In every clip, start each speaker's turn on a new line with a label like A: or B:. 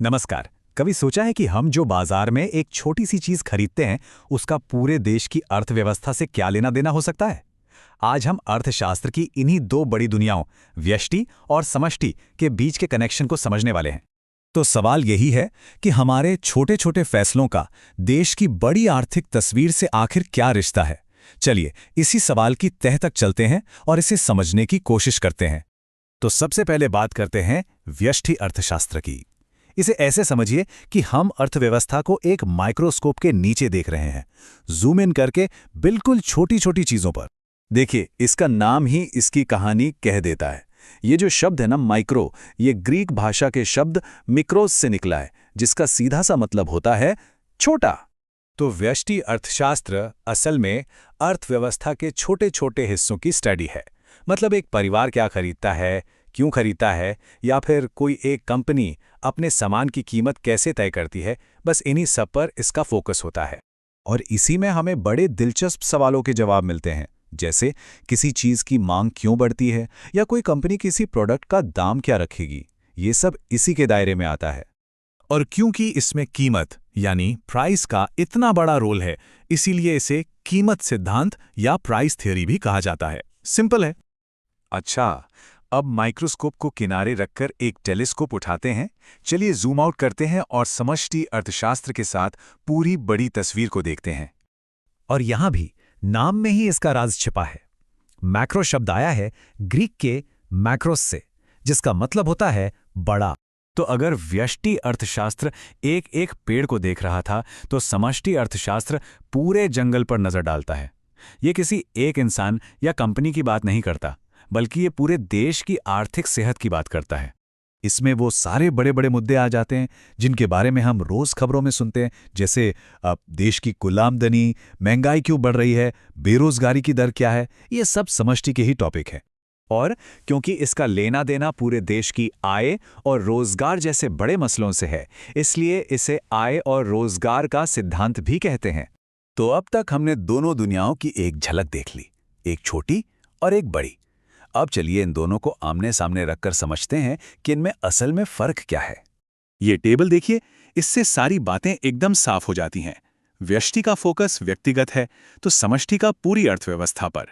A: नमस्कार। कभी सोचा है कि हम जो बाजार में एक छोटी सी चीज खरीदते हैं, उसका पूरे देश की अर्थव्यवस्था से क्या लेना देना हो सकता है? आज हम अर्थशास्त्र की इन्हीं दो बड़ी दुनियाओं, व्यष्टि और समष्टि, के बीच के कनेक्शन को समझने वाले हैं। तो सवाल यही है कि हमारे छोटे छोटे फैसलों का देश की बड़ी आर्थिक तस्वीर से आखिर क्या रिश्ता है? चलिए, इसी सवाल की तह तक चलते हैं और इसे समझने की कोशिश करते हैं। तो सबसे पहले बात करते हैं व्यष्टि अर्थशास्त्र की। इसे ऐसे समझिए कि हम अर्थव्यवस्था को एक माइक्रोस्कोप के नीचे देख रहे हैं, जूम इन करके बिल्कुल छोटी छोटी चीजों पर। देखिए, इसका नाम ही इसकी कहानी कह देता है। ये जो शब्द है ना, माइक्रो, ये ग्रीक भाषा के शब्द मिक्रोस से निकला है, जिसका सीधा सा मतलब होता है छोटा। तो व्यष्टि अर्थशास्त्र असल में अर्थव्यवस्था के छोटे छोटे हिस्सों की स्टडी है। मतलब एक परिवार क्या खरीदता है, क्यों खरीदता है, या फिर कोई एक कंपनी अपने सामान की कीमत कैसे तय करती है, बस इन्हीं सब पर इसका फोकस होता है। और इसी में हमें बड़े दिलचस्प सवालों के जवाब मिलते हैं, जैसे किसी चीज की मांग क्यों बढ़ती है, या कोई कंपनी किसी प्रोडक्ट का दाम क्या रखेगी। ये सब इसी के दायरे में आता है। और क्योंकि इसमें कीमत यानी प्राइस का इतना बड़ा रोल है, इसीलिए इसे कीमत सिद्धांत या प्राइस थ्योरी भी कहा जाता है। सिंपल है। अच्छा, अब माइक्रोस्कोप को किनारे रखकर एक टेलीस्कोप उठाते हैं। चलिए जूम आउट करते हैं और समष्टि अर्थशास्त्र के साथ पूरी बड़ी तस्वीर को देखते हैं। और यहां भी नाम में ही इसका राज छिपा है। मैक्रो शब्द आया है ग्रीक के मैक्रोस से, जिसका मतलब होता है बड़ा। तो अगर व्यष्टि अर्थशास्त्र एक एक पेड़ को देख रहा था, तो समष्टि अर्थशास्त्र पूरे जंगल पर नजर डालता है। ये किसी एक इंसान या कंपनी की बात नहीं करता, बल्कि ये पूरे देश की आर्थिक सेहत की बात करता है। इसमें वो सारे बड़े बड़े मुद्दे आ जाते हैं जिनके बारे में हम रोज खबरों में सुनते हैं, जैसे अब देश की कुल आमदनी, महंगाई क्यों बढ़ रही है, बेरोजगारी की दर क्या है। ये सब समष्टि के ही टॉपिक है। और क्योंकि इसका लेना देना पूरे देश की आय और रोजगार जैसे बड़े मसलों से है, इसलिए इसे आय और रोजगार का सिद्धांत भी कहते हैं। तो अब तक हमने दोनों दुनियाओं की एक झलक देख ली, एक छोटी और एक बड़ी। अब चलिए इन दोनों को आमने सामने रखकर समझते हैं कि इनमें असल में फर्क क्या है। ये टेबल देखिए, इससे सारी बातें एकदम साफ हो जाती हैं। व्यष्टि का फोकस व्यक्तिगत है, तो समष्टि का पूरी अर्थव्यवस्था पर।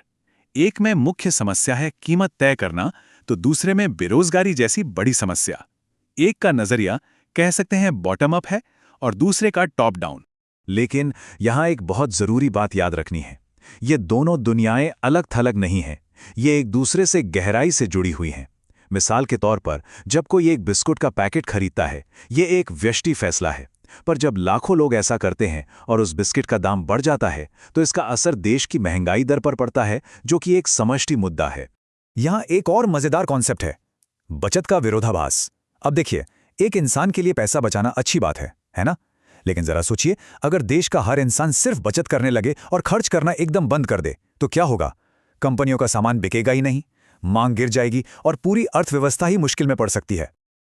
A: एक में मुख्य समस्या है कीमत तय करना, तो दूसरे में बेरोजगारी जैसी बड़ी समस्या। एक का नजरिया कह सकते हैं बॉटम अप है और दूसरे का टॉप डाउन। लेकिन यहां एक बहुत जरूरी बात याद रखनी है। ये दोनों दुनियाएं अलग थलग नहीं हैं, ये एक दूसरे से गहराई से जुड़ी हुई हैं। मिसाल के तौर पर, जब कोई एक बिस्कुट का पैकेट खरीदता है, ये एक व्यष्टि फैसला है। पर जब लाखों लोग ऐसा करते हैं और उस बिस्किट का दाम बढ़ जाता है, तो इसका असर देश की महंगाई दर पर पड़ता है, जो कि एक समष्टि मुद्दा है। यहां एक और मजेदार कॉन्सेप्ट है, बचत का विरोधाभास। अब देखिए, एक इंसान के लिए पैसा बचाना अच्छी बात है ना? लेकिन जरा सोचिए, अगर देश का हर इंसान सिर्फ बचत करने लगे और खर्च करना एकदम बंद कर दे, तो क्या होगा? कंपनियों का सामान बिकेगा ही नहीं, मांग गिर जाएगी और पूरी अर्थव्यवस्था ही मुश्किल में पड़ सकती है।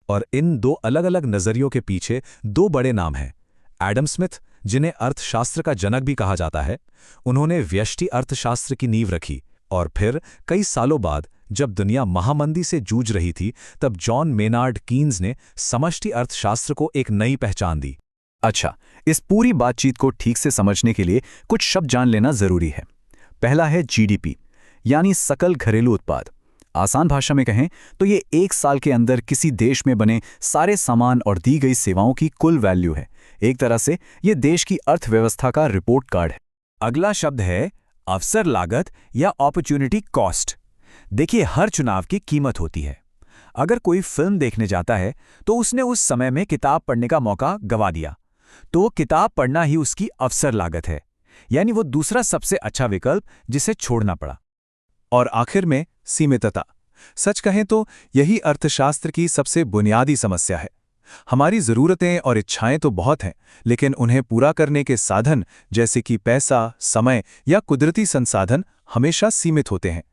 A: और इन दो अलग अलग नजरियों के पीछे दो बड़े नाम हैं। एडम स्मिथ, जिन्हें अर्थशास्त्र का जनक भी कहा जाता है, उन्होंने व्यष्टि अर्थशास्त्र की नींव रखी। और फिर कई सालों बाद, जब दुनिया महामंदी से जूझ रही थी, तब जॉन मेनार्ड कीन्स ने समष्टि अर्थशास्त्र को एक नई पहचान दी। अच्छा, इस पूरी बातचीत को ठीक से समझने के लिए कुछ शब्द जान लेना जरूरी है। पहला है जीडीपी, यानी सकल घरेलू उत्पाद। आसान भाषा में कहें तो ये एक साल के अंदर किसी देश में बने सारे सामान और दी गई सेवाओं की कुल वैल्यू है। एक तरह से ये देश की अर्थव्यवस्था का रिपोर्ट कार्ड है। अगला शब्द है अवसर लागत या अपॉर्चुनिटी कॉस्ट। देखिए, हर चुनाव की कीमत होती है। अगर कोई फिल्म देखने जाता है तो उसने उस समय में किताब पढ़ने का मौका गंवा दिया, तो वो किताब पढ़ना ही उसकी अवसर लागत है, यानी वो दूसरा सबसे अच्छा विकल्प जिसे छोड़ना पड़ा। और आखिर में सीमितता। सच कहें तो यही अर्थशास्त्र की सबसे बुनियादी समस्या है। हमारी जरूरतें और इच्छाएं तो बहुत हैं, लेकिन उन्हें पूरा करने के साधन, जैसे कि पैसा, समय या कुदरती संसाधन, हमेशा सीमित होते हैं।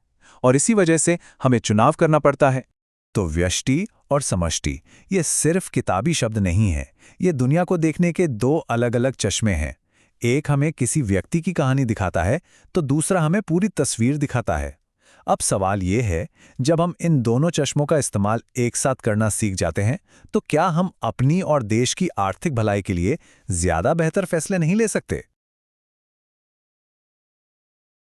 A: और इसी वजह से हमें चुनाव करना पड़ता है। तो व्यष्टि और समष्टि ये सिर्फ किताबी शब्द नहीं है, ये दुनिया को देखने के दो अलग अलग चश्मे हैं। एक हमें किसी व्यक्ति की कहानी दिखाता है, तो दूसरा हमें पूरी तस्वीर दिखाता है। अब सवाल ये है, जब हम इन दोनों चश्मों का इस्तेमाल एक साथ करना सीख जाते हैं, तो क्या हम अपनी और देश की आर्थिक भलाई के लिए ज्यादा बेहतर फैसले नहीं ले सकते?